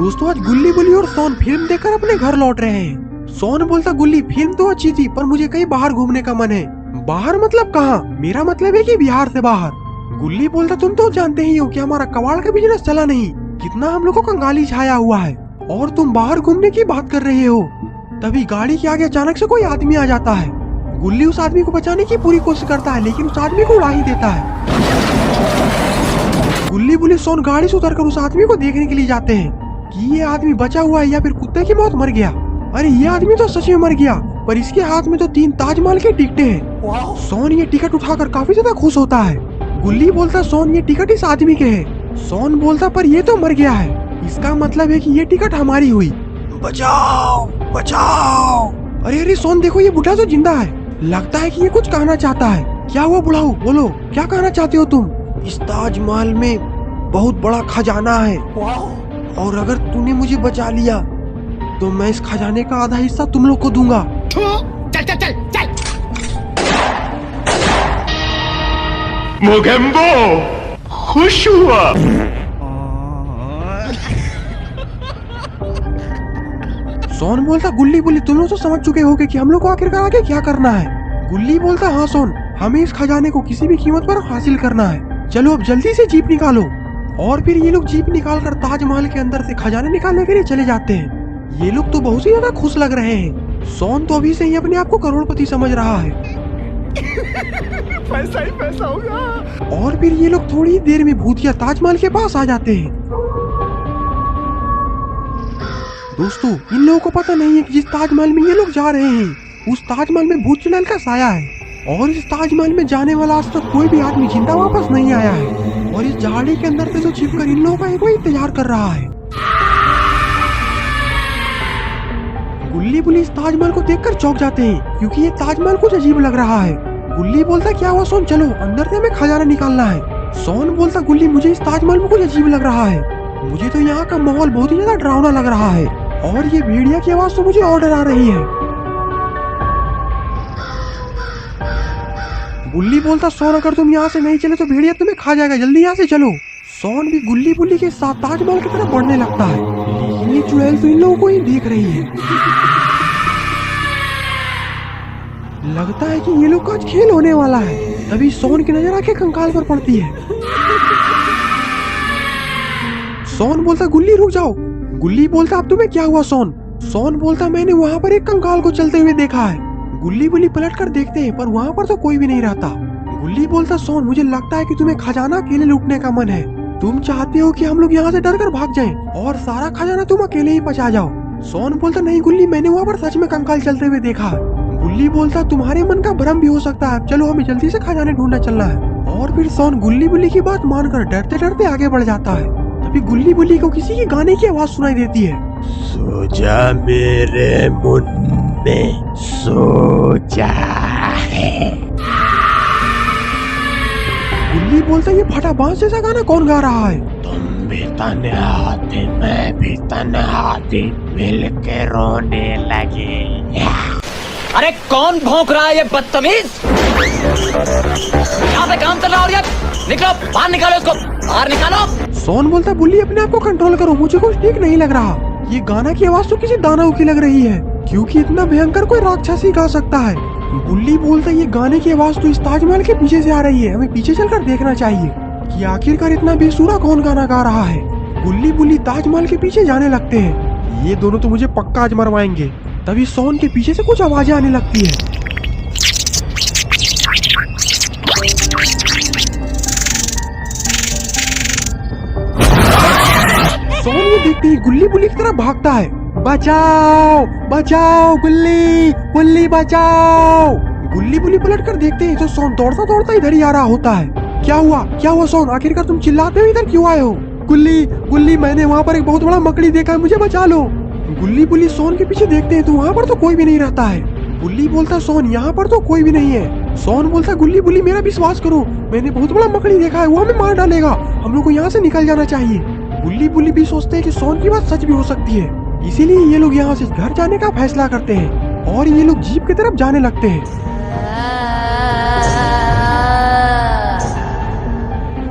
दोस्तों आज गुल्ली बुल्ली और सोन फिल्म देखकर अपने घर लौट रहे हैं। सोन बोलता गुल्ली फिल्म तो अच्छी थी पर मुझे कहीं बाहर घूमने का मन है। बाहर मतलब कहाँ? मेरा मतलब है कि बिहार से बाहर। गुल्ली बोलता तुम तो जानते ही हो कि हमारा कबाड़ का बिजनेस चला नहीं, कितना हम लोग को कंगाली छाया हुआ है और तुम बाहर घूमने की बात कर रहे हो। तभी गाड़ी के आगे अचानक से कोई आदमी आ जाता है। गुल्ली उस आदमी को बचाने की पूरी कोशिश करता है लेकिन उस आदमी को उड़ा ही देता है। गुल्ली बुल्ली सोन गाड़ी से उतरकर उस आदमी को देखने के लिए जाते हैं कि ये आदमी बचा हुआ है या फिर कुत्ते की मौत मर गया। अरे ये आदमी तो सच में मर गया, पर इसके हाथ में तो 3 ताजमहल के टिकटें हैं। सोन ये टिकट उठाकर काफी ज्यादा खुश होता है। गुल्ली बोलता सोन ये टिकट इस आदमी के है। सोन बोलता पर ये तो मर गया है, इसका मतलब है कि ये टिकट हमारी हुई। बचाओ बचाओ। अरे अरे सोन देखो ये बूढ़ा तो जिंदा है, लगता है कि ये कुछ कहना चाहता है। क्या हुआ बुढ़ाऊ, बोलो क्या कहना चाहते हो तुम? इस ताजमहल में बहुत बड़ा खजाना है और अगर तूने मुझे बचा लिया तो मैं इस खजाने का आधा हिस्सा तुम लोग को दूंगा। चल चल चल चल। मोगेम्बो खुश हुआ। सोन बोलता गुल्ली बुल्ली तुम लोग तो समझ चुके होगे कि हम लोग को आखिरकार आगे क्या करना है। गुल्ली बोलता हाँ सोन, हमें इस खजाने को किसी भी कीमत पर हासिल करना है। चलो अब जल्दी से जीप निकालो। और फिर ये लोग जीप निकालकर ताजमहल के अंदर से खजाने निकालने के लिए चले जाते हैं। ये लोग तो बहुत ही ज्यादा खुश लग रहे हैं। सोन तो अभी से ही अपने आप को करोड़पति समझ रहा है। पैसा ही पैसा होगा। और फिर ये लोग थोड़ी ही देर में भूतिया ताजमहल के पास आ जाते हैं। दोस्तों इन लोगों को पता नहीं है कि जिस ताजमहल में ये लोग जा रहे हैं उस ताजमहल में भूत चुड़ैल का साया है और इस ताजमहल में जाने वाला आज तक कोई भी आदमी जिंदा वापस नहीं आया है। और इस झाड़ी के अंदर से तो छिपकर इन लोगों का एक कोई इंतजार कर रहा है। गुल्ली बुल्ली इस ताजमहल को देखकर चौंक जाते हैं क्योंकि ये ताजमहल कुछ अजीब लग रहा है। गुल्ली बोलता क्या हुआ सोन, चलो अंदर से हमें खजाना निकालना है। सोन बोलता गुल्ली मुझे इस ताजमहल में कुछ अजीब लग रहा है, मुझे तो यहाँ का माहौल बहुत ही ज्यादा डरावना लग रहा है और ये भेड़िया की आवाज तो मुझे और डरा रही है। गुल्ली बोलता सोन अगर तुम यहाँ से नहीं चले तो भेड़िया तुम्हें खा जाएगा, जल्दी यहाँ से चलो। सोन भी गुल्ली बुल्ली के साथ ताजमहल की तरफ बढ़ने लगता है लेकिन ये चुड़ैल तो इन लोगों को ही देख रही है। लगता है कि ये लोग का आज खेल होने वाला है। तभी सोन की नजर आके कंकाल पर पड़ती है। सोन बोलता गुल्ली रुक जाओ। गुल्ली बोलता अब तुम्हें क्या हुआ सोन? सोन बोलता मैंने वहाँ पर एक कंकाल को चलते हुए देखा है। गुल्ली बुल्ली पलट कर देखते हैं पर वहाँ पर तो कोई भी नहीं रहता। गुल्ली बोलता सोन मुझे लगता है कि तुम्हें खजाना अकेले लूटने का मन है, तुम चाहते हो कि हम लोग यहाँ से डर कर भाग जाएं और सारा खजाना तुम अकेले ही पचा जाओ। सोन बोलता नहीं गुल्ली, मैंने वहाँ पर सच में कंकाल चलते हुए देखा। गुल्ली बोलता तुम्हारे मन का भ्रम भी हो सकता है, चलो हमें जल्दी से खजाने ढूंढना चलना है। और फिर सोन गुल्ली बुल्ली की बात मानकर डरते डरते आगे बढ़ जाता है। तभी गुल्ली बुल्ली को किसी के गाने की आवाज सुनाई देती है। सो जा मेरे मुन्ने सो जा है। गुल्ली बोलता ये फटा बांस जैसा गाना कौन गा रहा है? तुम भी तन्हा थे मैं भी तन्हा थी, मिल के रोने लगे। अरे कौन भौंक रहा है ये बदतमीज? यहाँ पे काम चल रहा है, निकलो बाहर, निकालो इसको बाहर निकालो। सोन बोलता बुल्ली अपने आप को कंट्रोल करो, मुझे कुछ ठीक नहीं लग रहा। ये गाना की आवाज तो किसी दानव की लग रही है क्योंकि इतना भयंकर कोई राक्षस ही गा सकता है। बुल्ली बोलता ये गाने की आवाज तो इस ताजमहल के पीछे से आ रही है, हमें पीछे चलकर देखना चाहिए कि आखिरकार इतना बेसुरा कौन गाना गा रहा है। गुल्ली बुल्ली ताजमहल के पीछे जाने लगते हैं। ये दोनों तो मुझे पक्का आज मरवाएंगे। तभी सोन के पीछे से कुछ आवाजें आने लगती है। सोन ये देखते ही गुल्ली बुल्ली की तरफ भागता है। बचाओ बचाओ गुल्ली बुल्ली बचाओ। गुल्ली बुल्ली पलट कर देखते हैं तो सोन दौड़ता दौड़ता इधर ही आ रहा होता है। क्या हुआ सोन, आखिरकार तुम चिल्लाते हुए इधर क्यों आए हो? गुल्ली गुल्ली मैंने वहाँ पर एक बहुत बड़ा मकड़ी देखा है, मुझे बचा लो। गुल्ली बुल्ली सोन के पीछे देखते हैं तो वहाँ पर तो कोई भी नहीं रहता है। गुल्ली बोलता सोन यहाँ पर तो कोई भी नहीं है। सोन बोलता गुल्ली बुल्ली मेरा विश्वास करो, मैंने बहुत बड़ा मकड़ी देखा है, वो हमें मार डालेगा, हम लोग को यहाँ से निकल जाना चाहिए। गुल्ली बुल्ली भी सोचते हैं कि सोन की बात सच भी हो सकती है, इसीलिए ये लोग यहाँ से घर जाने का फैसला करते हैं और ये लोग जीप की तरफ जाने लगते हैं।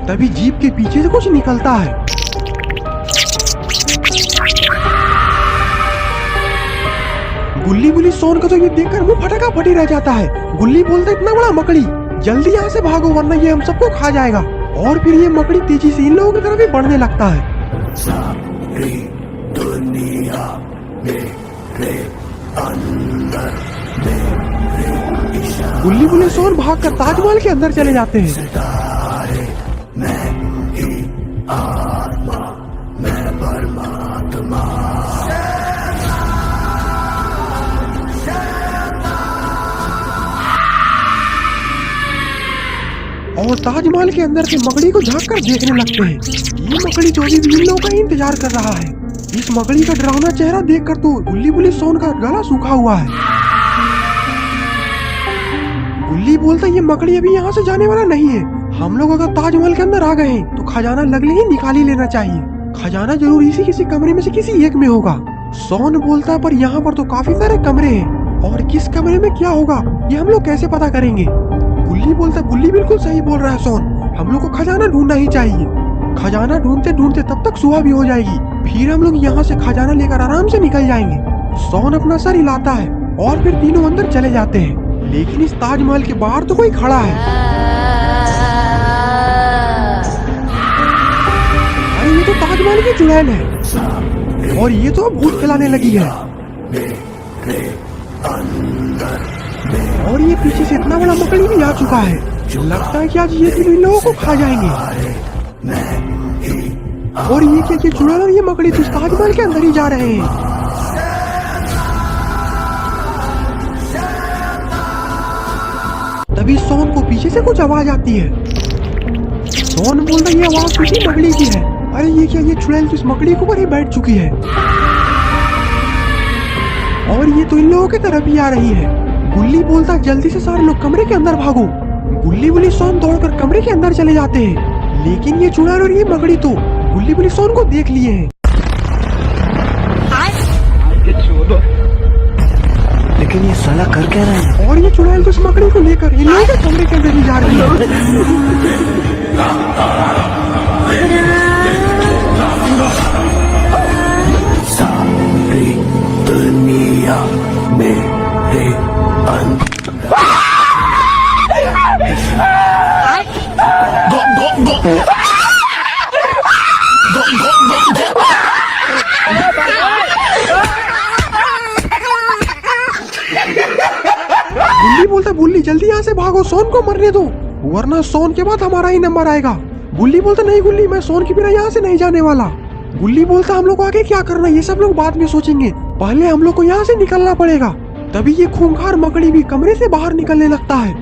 तभी जीप के पीछे से कुछ निकलता है। गुल्ली बुल्ली सोन का तो ये देखकर मुंह फटाका फटी रह जाता है। गुल्ली बोलता इतना बड़ा मकड़ी, जल्दी यहाँ से भागो वरना ये हम सबको खा जाएगा। और फिर ये मकड़ी तेजी से इन लोगों की तरफ ही बढ़ने लगता है। सारी दुनिया मेरे अंदर, मेरे इशारे गुल्ली बुल्ली सोन भागकर ताजमहल के अंदर चले जाते हैं। सितारे, मैं ही आत्मा, मैं परमात्मा। और ताजमहल के अंदर से मकड़ी को झांक कर देखने लगते हैं। ये मकड़ी तो अभी भी इन लोगों का ही इंतजार कर रहा है। इस मकड़ी का डरावना चेहरा देखकर तो गुल्ली बुल्ली सोन का गला सूखा हुआ है। गुल्ली बोलता ये मकड़ी अभी यहाँ से जाने वाला नहीं है। हम लोग अगर ताजमहल के अंदर आ गए हैं तो खजाना लगले ही निकाल ही लेना चाहिए। खजाना जरूर इसी किसी कमरे में से किसी एक में होगा। सोन बोलता पर यहाँ पर तो काफी सारे कमरे हैं और किस कमरे में क्या होगा ये हम लोग कैसे पता करेंगे। गुल्ली बोलता गुल्ली बिल्कुल सही बोल रहा है सोन, हम लोग को खजाना ढूंढना ही चाहिए। खजाना ढूंढते ढूंढते तब तक सुबह भी हो जाएगी, फिर हम लोग यहाँ से खजाना लेकर आराम से निकल जाएंगे। सोन अपना सर हिलाता है और फिर तीनों अंदर चले जाते हैं। लेकिन इस ताजमहल के बाहर तो कोई खड़ा है। अरे ये तो ताजमहल की चुड़ैल है और ये तो अब भूत खिलाने लगी है। और ये पीछे से इतना बड़ा मकड़ी भी आ चुका है। लगता है कि आज ये तीनों इन लोगों को खा जाएंगे। और ये क्या, ये चुड़ैल और ये मकड़ी तो ताजमहल के अंदर ही जा रहे हैं। तभी सोन को पीछे से कुछ आवाज आती है। सोन बोल रहा है ये आवाज किसी मकड़ी की है। अरे ये क्या, ये चुड़ैल तो इस मकड़ी के ऊपर ही बैठ चुकी है और ये तो इन लोगों की तरफ ही आ रही है। गुल्ली बोलता जल्दी से सारे लोग कमरे के अंदर भागो। गुल्ली बुल्ली सोन दौड़कर कमरे के अंदर चले जाते हैं। लेकिन ये चुड़ैल और ये मकड़ी तो गुल्ली बुल्ली सोन को देख लिए हैं। लेकिन ये साला कर क्या रहा है? और ये चुड़ैल तो इस मकड़ी को लेकर इन लोगों के कमरे के अंदर ही जा रही है। सारी दुनिया मेरे अंदर। गुल्ली बोलता बुल्ली जल्दी यहाँ से भागो, सोन को मरने दो वरना सोन के बाद हमारा ही नंबर आएगा। गुल्ली बोलता नहीं गुल्ली, मैं सोन के बिना यहाँ से नहीं जाने वाला। गुल्ली बोलता हम लोग को आगे क्या करना ये सब लोग बाद में सोचेंगे, पहले हम लोग को यहाँ से निकलना पड़ेगा। तभी ये खूंखार मकड़ी भी कमरे से बाहर निकलने लगता है।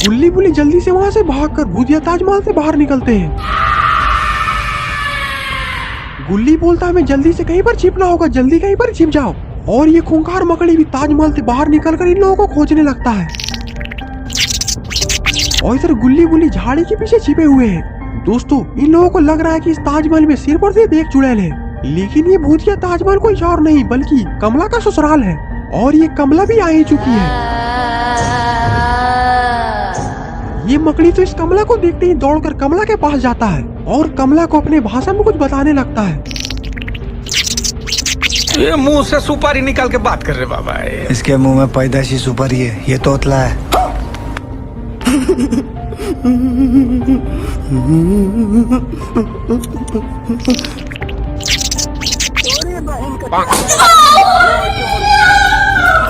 गुल्ली बुल्ली जल्दी से वहाँ से भागकर भूतिया ताजमहल से बाहर निकलते हैं। गुल्ली बोलता हमें जल्दी से कहीं पर छिपना होगा, जल्दी कहीं पर छिप जाओ। और ये खूंखार मकड़ी भी ताजमहल से बाहर निकलकर इन लोगों को खोजने लगता है। और इधर गुल्ली बुल्ली झाड़ी के पीछे छिपे हुए हैं। दोस्तों इन लोगों को लग रहा है कि इस ताजमहल में सिर पर से एक चुड़ैल है, लेकिन ये भूतिया ताजमहल कोई और नहीं बल्कि कमला का ससुराल है। और ये कमला भी आ ही चुकी है। ये मकड़ी तो इस कमला को देखते ही दौड़कर कमला के पास जाता है और कमला को अपने भाषा में कुछ बताने लगता है। ये मुंह से सुपारी निकाल के बात कर रहे बाबा। इसके मुंह में पैदाइशी सुपारी है, ये तोतला है।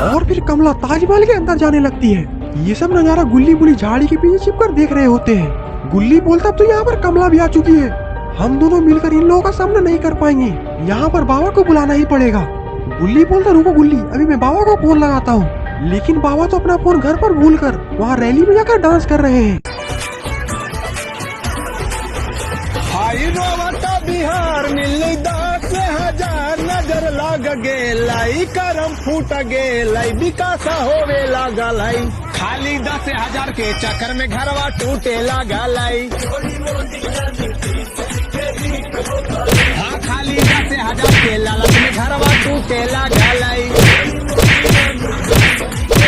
और फिर कमला ताजमहल के अंदर जाने लगती है। ये सब नजारा गुल्ली बुल्ली झाड़ी के पीछे छिपकर देख रहे होते हैं। गुल्ली बोलता अब तो यहाँ पर कमला भी आ चुकी है, हम दोनों मिलकर इन लोगों का सामना नहीं कर पाएंगे, यहाँ पर बाबा को बुलाना ही पड़ेगा। गुल्ली बोलता रुको गुल्ली, अभी मैं बाबा को फोन लगाता हूँ। लेकिन बाबा तो अपना फोन घर पर भूलकर वहाँ रैली में जाकर डांस कर रहे हैं। बिहार मिलनी 10,000 नजर लाग गे लाई करम फूट गे लाई विकास होवे लागा लाई खाली 10,000 के चक्कर में घरवा टूटे लागा लाई। हाँ खाली 10,000 के लालच में घरवा टूटे लागा लाई।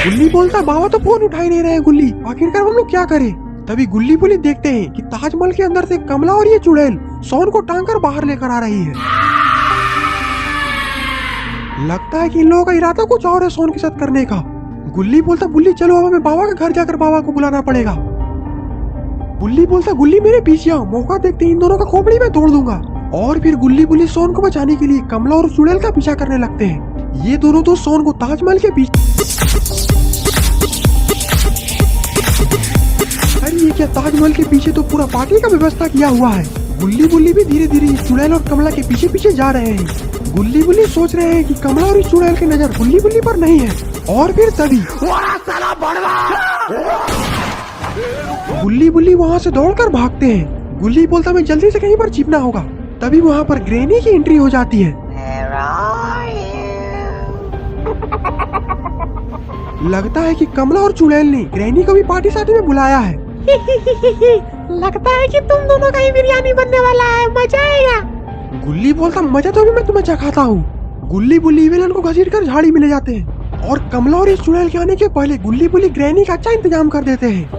गुल्ली बोलता बाबा तो फोन उठा ही नहीं रहे गुल्ली, आखिरकार हम लोग क्या करें। तभी गुल्ली बुल्ली देखते हैं कि ताजमहल के अंदर से कमला और ये चुड़ैल सोन को टांग कर बाहर लेकर आ रही है। लगता है कि इन लोगों का इरादा कुछ और है सोन के साथ करने का। गुल्ली बोलता बुल्ली चलो अब हमें बाबा के घर जाकर बाबा को बुलाना पड़ेगा। बुल्ली बोलता गुल्ली मेरे पीछे आओ, मौका देखते इन दोनों का खोपड़ी में तोड़ दूंगा। और फिर गुल्ली बुल्ली सोन को बचाने के लिए कमला और चुड़ैल का पीछा करने लगते हैं। ये दोनों तो सोन को ताजमहल के पीछे, अरे ये क्या ताजमहल के पीछे तो पूरा पार्टी का व्यवस्था किया हुआ है। गुल्ली बुल्ली भी धीरे धीरे चुड़ैल और कमला के पीछे पीछे जा रहे हैं। गुल्ली बुल्ली सोच रहे हैं कि कमला और चुड़ैल की नजर गुल्ली बुल्ली पर नहीं है। और फिर तभी गुल्ली बुल्ली वहाँ से दौड़कर भागते हैं। गुल्ली बोलता मैं जल्दी से कहीं पर छिपना होगा। तभी वहाँ पर ग्रैनी की एंट्री हो जाती है। लगता है कि कमला और चुड़ैल ने ग्रैनी को भी पार्टी साथी में बुलाया है। लगता है कि तुम दोनों का ही बिरयानी बनने वाला है, मजा आएगा। गुल्ली बोलता मजा तो भी मैं तुम्हें चखाता हूँ। गुल्ली बुल्ली विलन को घसीट कर झाड़ी में ले जाते हैं और कमला और इस चुड़ैल के आने के पहले गुल्ली बुल्ली ग्रैनी का अच्छा इंतजाम कर देते हैं।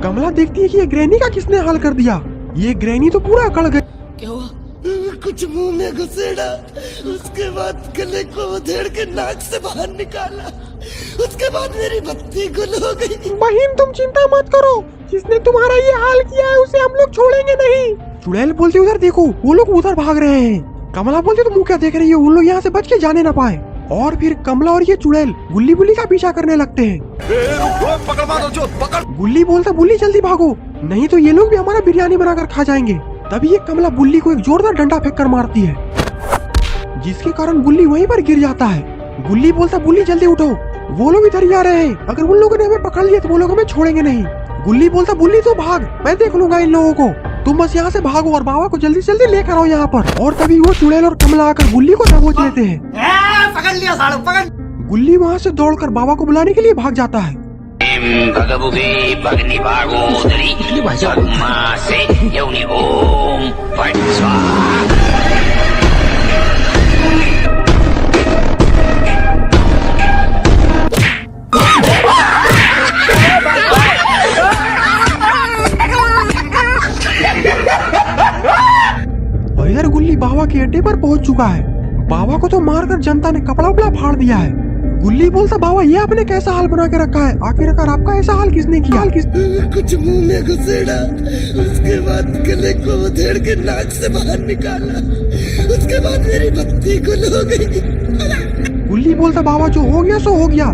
कमला देखती है कि ये ग्रैनी का किसने हाल कर दिया। ये ग्रैनी तो पूरा अकड़ गई। क्या हुआ? कुछ मुंह में घुसेड़ा, उसके बाद गले को उधेड़ के नाक से बाहर निकाला, उसके बाद मेरी बत्ती गुल हो गई। बहन तुम चिंता मत करो, जिसने तुम्हारा ये हाल किया है उसे हम लोग छोड़ेंगे नहीं। चुड़ैल बोलती उधर देखो, वो लोग उधर भाग रहे हैं। कमला बोलती तुम क्या देख रही हो, उन लोग यहाँ से बच के जाने ना पाए। और फिर कमला और ये चुड़ैल गुल्ली बुल्ली का पीछा करने लगते हैं। गुल्ली बोलता बुल्ली जल्दी भागो, नहीं तो ये लोग भी हमारा बिरयानी बनाकर खा जाएंगे। तभी ये कमला बुल्ली को एक जोरदार डंडा फेंक कर मारती है, जिसके कारण बुल्ली वहीं पर गिर जाता है। गुल्ली बोलता बुल्ली जल्दी उठो, वो लोग इधर ही आ रहे हैं, अगर उन लोगों ने हमें पकड़ लिया तो वो लोग हमें छोड़ेंगे नहीं। गुल्ली बोलता बुल्ली तो भाग, मैं देख लूंगा इन लोगों को, तुम बस यहाँ से भागो और बाबा को जल्दी से जल्दी लेकर आओ यहाँ पर। और तभी वो चुड़ैल और कमला आकर गुल्ली को दबोच लेते हैं। पकड़ लिया सालो, पकड़। गुल्ली वहाँ से दौड़कर बाबा को बुलाने के लिए भाग जाता है। और इधर गुल्ली बाबा के अड्डे पर पहुंच चुका है। बाबा को तो मारकर जनता ने कपड़ा उपड़ा फाड़ दिया है। गुल्ली बोलता बाबा ये आपने कैसा हाल बना के रखा है, आखिरकार आपका ऐसा हाल किसने किया? कुछ मुंह में घुसेड़ा, उसके बाद गले को उधेड़ के नाक से बाहर निकाला, उसके बाद मेरी बत्ती गुल हो गई। गुल्ली बोलता बाबा जो हो गया सो हो गया,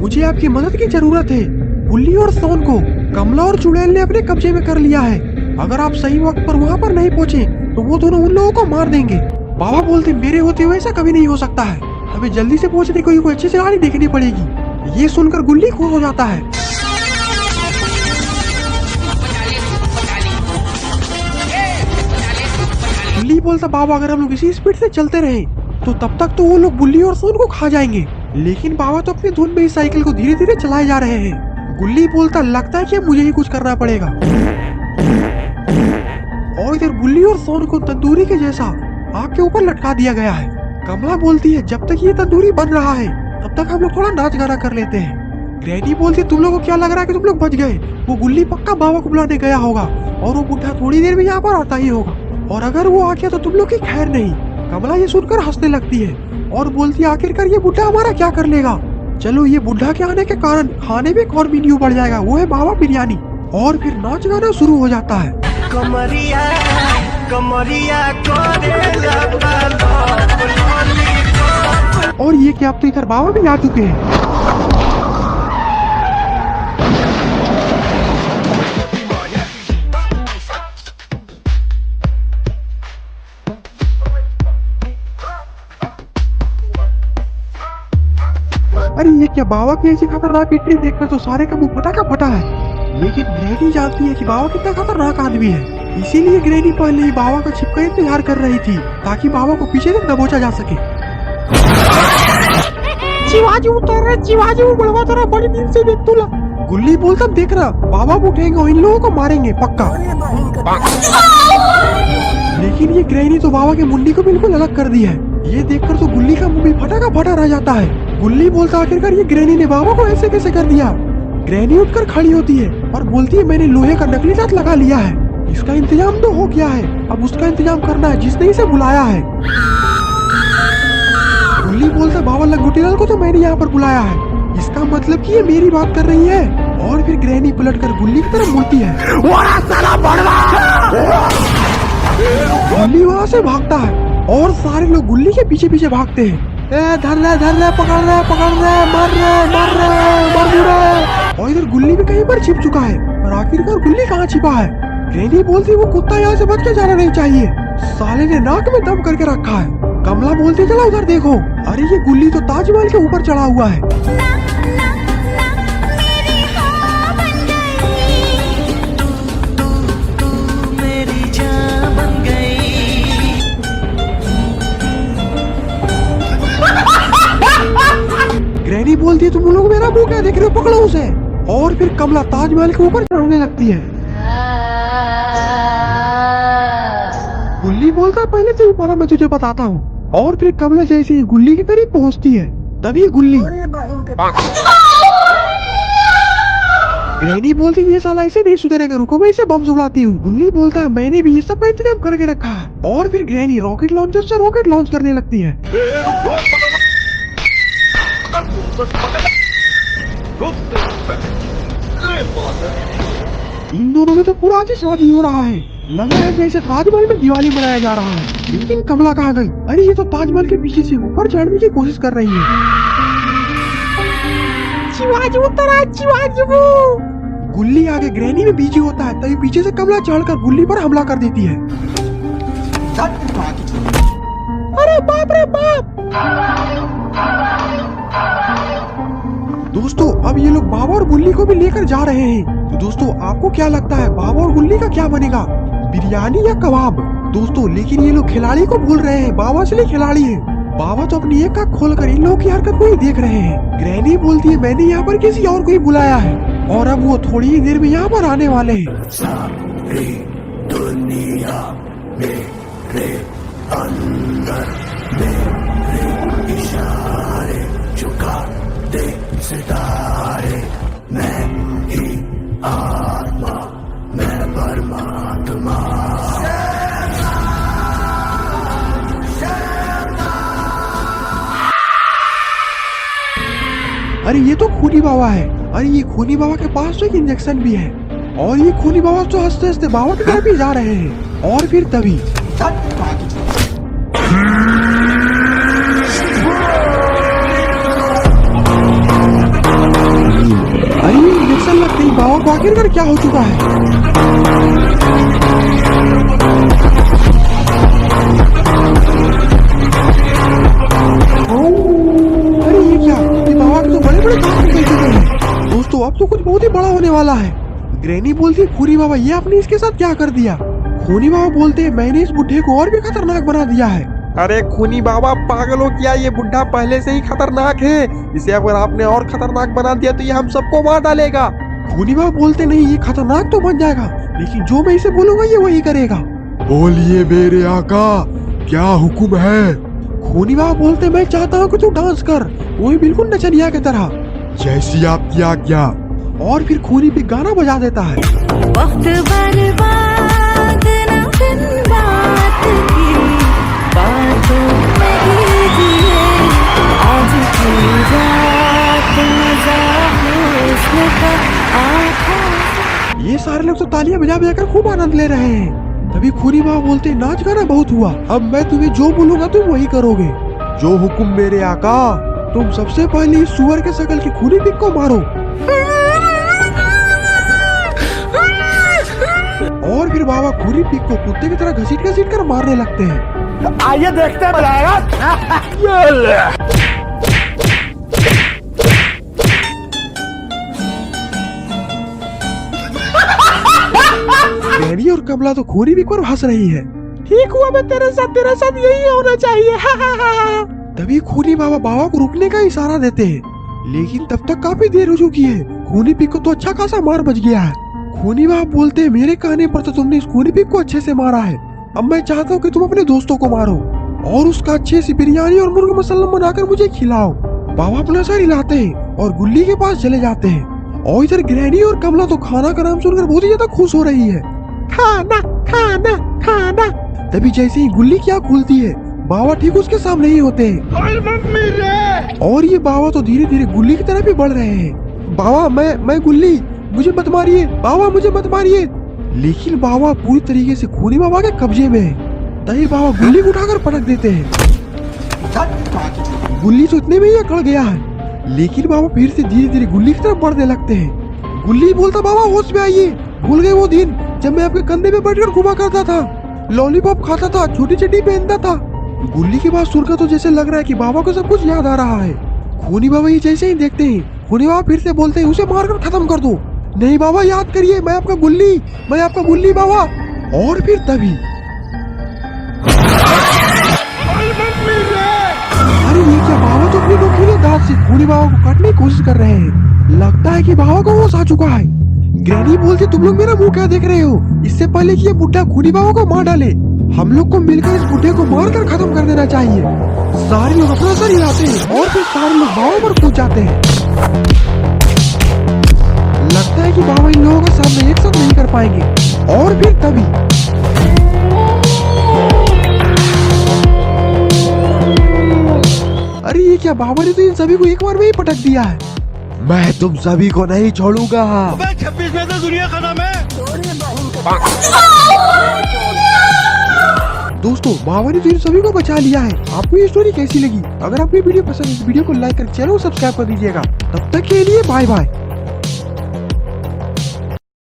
मुझे आपकी मदद की जरूरत है। गुल्ली और सोन को कमला और चुड़ैल ने अपने कब्जे में कर लिया है। अगर आप सही वक्त पर वहाँ पर नहीं पहुँचे तो वो दोनों उन लोगों को मार देंगे। बाबा बोलते मेरे होते हुए ऐसा कभी नहीं हो सकता है, हमें जल्दी से पहुंचने को कोई अच्छी से गाड़ी देखनी पड़ेगी। ये सुनकर गुल्ली खुश हो जाता है। गुल्ली बोलता बाबा अगर हम लोग इसी स्पीड से चलते रहे तो तब तक तो वो लोग बुल्ली और सोन को खा जाएंगे। लेकिन बाबा तो अपनी धुन में इस साइकिल को धीरे धीरे चलाए जा रहे हैं। गुल्ली बोलता लगता है कि मुझे ही कुछ करना पड़ेगा। और इधर बुल्ली और सोन को तंदूरी के जैसा आग के ऊपर लटका दिया गया है। कमला बोलती है जब तक ये तंदूरी बन रहा है तब तक हम लोग थोड़ा नाच गाना कर लेते हैं। ग्रैनी बोलती है तुम लोगों को क्या लग रहा है कि तुम लोग बच गए? वो गुल्ली पक्का बाबा को बुलाने गया होगा और वो बुढ़ा थोड़ी देर में यहाँ पर आता ही होगा, और अगर वो आ गया तो तुम लोग की खैर नहीं। कमला ये सुनकर हंसने लगती है और बोलती है आखिरकार ये बुढ़ा हमारा क्या कर लेगा। चलो ये बुढ़ा के आने के कारण खाने में एक और मेन्यू बढ़ जाएगा, वो है बाबा बिरयानी। और फिर नाच गाना शुरू हो जाता है। कमरिया कमरिया और ये क्या अब तो इधर बाबा भी आ चुके हैं। अरे ये क्या, बाबा की ऐसी खतरनाक एंट्री देखकर तो सारे का मुंह फटा का फटा है। लेकिन ग्रैनी जानती है कि बाबा कितना खतरनाक आदमी है, इसीलिए ग्रैनी पहले ही बाबा का छिपकर इंतजार कर रही थी ताकि बाबा को पीछे से दबोचा जा सके। शिवाजी उतर रहे, शिवाजी बुलवा तो रहा, बड़ी दिन से देख तुला। गुल्ली बोलता देख रहा बाबा उठेंगे और इन लोगों को मारेंगे पक्का। लेकिन ये ग्रैनी तो बाबा के मुंडी को बिल्कुल अलग कर दी है। ये देखकर तो गुल्ली का मुंह भी फटा का फटा रह जाता है। गुल्ली बोलता आखिरकार ये ग्रैनी ने बाबा को ऐसे कैसे कर दिया। ग्रैनी उठकर खड़ी होती है और बोलती है मैंने लोहे का नकली दांत लगा लिया है, इसका इंतजाम तो हो गया है, अब उसका इंतजाम करना है जिसने इसे बुलाया है। गुल्ली बोलता बाबा लंगोटी लाल को तो मैंने यहाँ पर बुलाया है, इसका मतलब कि ये मेरी बात कर रही है। और फिर ग्रैनी पलटकर गुल्ली की तरफ मुड़ती है। गुल्ली वहाँ से भागता है और सारे लोग गुल्ली के पीछे पीछे भागते हैं। धर रहा, पकड़ रहा, मार रहा। और इधर गुल्ली भी कहीं पर छिप चुका है और आखिरकार गुल्ली कहाँ छिपा है। ग्रैनी बोलती वो कुत्ता यहाँ से बच के जाना नहीं चाहिए, साले ने नाक में दम करके रखा है। कमला बोलती चला उधर देखो, अरे ये गुल्ली तो ताजमहल के ऊपर चढ़ा हुआ है। ग्रैनी बोलती है तुम लोग मेरा मुंह क्या देख रहे हो, पकड़ो उसे। और फिर कमला ताजमहल के ऊपर चढ़ने लगती है। गुल्ली बोलता है पहले से ऊपर मैं तुझे बताता हूँ। और फिर कमला जैसे ही गुल्ली के करीब पहुँचती है तभी गुल्ली ग्रैनी बोलती ये साला ऐसे नहीं सुधरेगा, रुको मैं इसे बम सुलाती हूँ। गुल्ली बोलता है मैंने भी ये सब का इंतजाम करके रखा है। और फिर ग्रैनी रॉकेट लॉन्चर से रॉकेट लॉन्च करने लगती है। इन दोनों में तो पूरा आज शादी हो रहा है, लग रहा है जैसे ताजमहल में दिवाली मनाया जा रहा है। लेकिन कमला कहाँ गई? अरे ये तो ताजमहल के पीछे से ऊपर चढ़ने की कोशिश कर रही है। गुल्ली आगे ग्रैनी में बीजी होता है तभी पीछे से कमला चढ़कर गुल्ली पर हमला कर देती है। अरे बाप रे बाप। दोस्तों अब ये लोग बाबा और गुल्ली को भी लेकर जा रहे हैं। तो दोस्तों आपको क्या लगता है बाबा और गुल्ली का क्या बनेगा, बिरयानी या कबाब? दोस्तों लेकिन ये लोग खिलाड़ी को भूल रहे हैं, बाबा असली खिलाड़ी है। बाबा तो अपनी एक आँख खोलकर इन लोगों की हरकत को ही देख रहे हैं। ग्रैनी बोलती है मैंने यहाँ पर किसी और को ही बुलाया है और अब वो थोड़ी ही देर में यहाँ पर आने वाले हैं। सारी दुनिया मेरे अंदर मेरे इशारे झुका दे सितारे, मैं ही आत्मा मैं परमात्मा। अरे ये तो खूनी बाबा है। अरे ये खूनी बाबा के पास तो एक इंजेक्शन भी है और ये खूनी बाबा तो हंसते हंसते बाबा की तरफ ही जा रहे हैं। और फिर तभी अरे ये इंजेक्शन लगते ही बाबा को आखिरकार क्या हो चुका है। अरे ये क्या, ये बाबा के तो बड़े बड़े काम निकल चुके हैं। दोस्तों अब तो कुछ बहुत ही बड़ा होने वाला है। ग्रैनी बोलती है खूनी बाबा ये आपने इसके साथ क्या कर दिया? खूनी बाबा बोलते हैं मैंने इस बुढ़े को और भी खतरनाक बना दिया है। अरे खूनी बाबा पागल हो क्या, ये बुढ़ा पहले से ही खतरनाक है, इसे अगर आपने और खतरनाक बना दिया तो ये हम सबको मार डालेगा। खूनी बाबा बोलते नहीं ये खतरनाक तो बन जाएगा लेकिन जो मैं इसे बोलूंगा ये वही करेगा। बोलिए मेरे आका क्या हुक्म है? खूनी बाबा बोलते मैं चाहता हूँ कि तू डांस कर, वो भी बिल्कुल नचनिया की तरह। जैसी आपकी आज्ञा। और फिर खूनी पे गाना बजा देता है। वक्त बर्बाद न दिन बात की बातों में कीजिए, आज की रात मजा हुस्न का आँखों। ये सारे लोग तो तालियां बजा बजा कर खूब आनंद ले रहे हैं। तभी खूनी बाबा बोलते नाच गाना बहुत हुआ, अब मैं तुम्हें जो बोलूंगा तुम वही करोगे। जो हुक्म मेरे आका। तुम सबसे पहले इस सुअर के शकल की खूनी पिक को मारो। और फिर बाबा खूनी पिक को कुत्ते की तरह घसीट घसीट कर मारने लगते हैं। आइए देखते हैं बजाएगा। ग्रैनी और कमला तो खूनी पिक पर हंस रही है। ठीक हुआ मैं तेरे साथ यही होना चाहिए। तभी खूनी बाबा बाबा को रुकने का इशारा देते हैं लेकिन तब तक काफी देर हो चुकी है। खूनी पिक को तो अच्छा खासा मार बच गया है। खूनी बाबा बोलते हैं मेरे कहने पर तो तुमने इस खूनी पिक को अच्छे से मारा है, अब मैं चाहता हूँ कि तुम अपने दोस्तों को मारो। और उसका अच्छे से बिरयानी और मुर्गा मसल्लम बनाकर मुझे खिलाओ। बाबा अपना सर हिलाते हैं और गुल्ली के पास चले जाते हैं। और इधर ग्रैनी और कमला तो खाना का नाम सुनकर बहुत ही ज्यादा खुश हो रही है। खाना खाना खाना। तभी जैसे ही गुल्ली क्या खुलती है, बाबा ठीक उसके सामने ही होते हैं। और ये बाबा तो धीरे धीरे गुल्ली की तरफ ही बढ़ रहे हैं। बाबा मैं गुल्ली, मुझे मत मारिए बाबा, मुझे मत मारिए। लेकिन बाबा पूरी तरीके से खूनी बाबा के कब्जे में है। तभी बाबा गुल्ली को उठाकर पटक देते हैं। गुल्ली तो इतने में ही अकड़ गया है, लेकिन बाबा फिर से धीरे धीरे गुल्ली की तरफ बढ़ने लगते हैं। गुल्ली बोलता, बाबा होश में आइए, भूल गए वो दिन जब मैं आपके कंधे पे बैठकर घुमा करता था, लॉलीपॉप खाता था, छोटी चड्डी पहनता था। गुल्ली की बात सुनकर तो जैसे लग रहा है कि बाबा को सब कुछ याद आ रहा है। खूनी बाबा ये जैसे ही देखते हैं, खूनी बाबा फिर से बोलते हैं, उसे मारकर खत्म कर दो। नहीं बाबा, याद करिए, मैं आपका गुल्ली बाबा। और फिर तभी अरे ये क्या, बाबा तो अपने नुकीले दांत से खूनी बाबा को काटने की कोशिश कर रहे हैं। लगता है कि बाबा को होश आ चुका है। ग्रैनी बोलती, तुम लोग मेरा मुंह क्या देख रहे हो? इससे पहले कि ये बुढ़ा खूनी बाबा को मार डाले, हम लोग को मिलकर इस बुढ़े को मारकर खत्म कर देना चाहिए। सारे लोग अपना सर हिलाते हैं और फिर सारे लोग बाबा पर कूद जाते हैं। लगता है कि बाबा इन लोगों का सामना एक साथ नहीं कर पाएंगे। और फिर तभी अरे ये क्या, बाबा ने तो इन सभी को एक बार में ही पटक दिया है। मैं तुम सभी को नहीं छोड़ूंगा। 26 में तो दुनिया खत्म है। दोस्तों, बाबा ने तो इन सभी को बचा लिया है। आपको ये स्टोरी कैसी लगी? अगर आपको वीडियो पसंद है तो वीडियो को लाइक कर चैनल को सब्सक्राइब कर दीजिएगा। तब तक के लिए बाय बाय।